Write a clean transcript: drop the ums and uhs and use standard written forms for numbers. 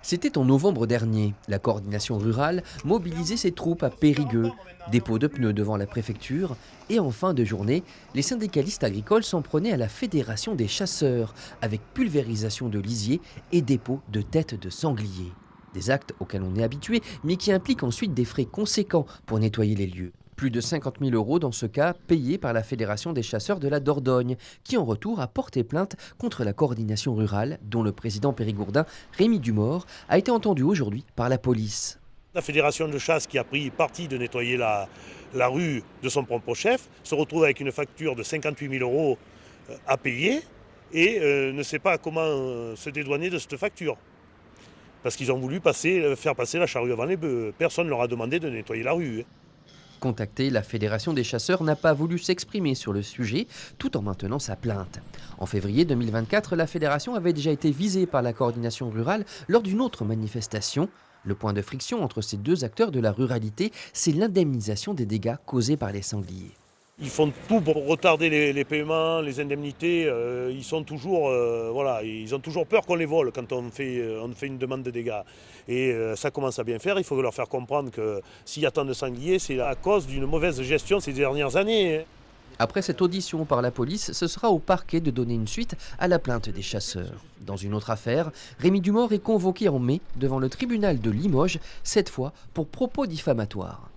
C'était en novembre dernier. La coordination rurale mobilisait ses troupes à Périgueux, dépôt de pneus devant la préfecture, et en fin de journée, les syndicalistes agricoles s'en prenaient à la Fédération des chasseurs, avec pulvérisation de lisier et dépôt de têtes de sanglier. Des actes auxquels on est habitué, mais qui impliquent ensuite des frais conséquents pour nettoyer les lieux. Plus de 50 000 € dans ce cas, payés par la Fédération des chasseurs de la Dordogne, qui en retour a porté plainte contre la coordination rurale, dont le président périgourdin, Rémi Dumort, a été entendu aujourd'hui par la police. La fédération de chasse qui a pris parti de nettoyer la rue de son propre chef se retrouve avec une facture de 58 000 € à payer et ne sait pas comment se dédouaner de cette facture. Parce qu'ils ont voulu faire passer la charrue avant les bœufs. Personne ne leur a demandé de nettoyer la rue. Contactée, la Fédération des chasseurs n'a pas voulu s'exprimer sur le sujet, tout en maintenant sa plainte. En février 2024, la Fédération avait déjà été visée par la coordination rurale lors d'une autre manifestation. Le point de friction entre ces deux acteurs de la ruralité, c'est l'indemnisation des dégâts causés par les sangliers. Ils font tout pour retarder les paiements, les indemnités. Ils ont toujours peur qu'on les vole quand on fait une demande de dégâts. Et ça commence à bien faire. Il faut leur faire comprendre que s'il y a tant de sangliers, c'est à cause d'une mauvaise gestion ces dernières années. Après cette audition par la police, ce sera au parquet de donner une suite à la plainte des chasseurs. Dans une autre affaire, Rémi Dumort est convoqué en mai devant le tribunal de Limoges, cette fois pour propos diffamatoires.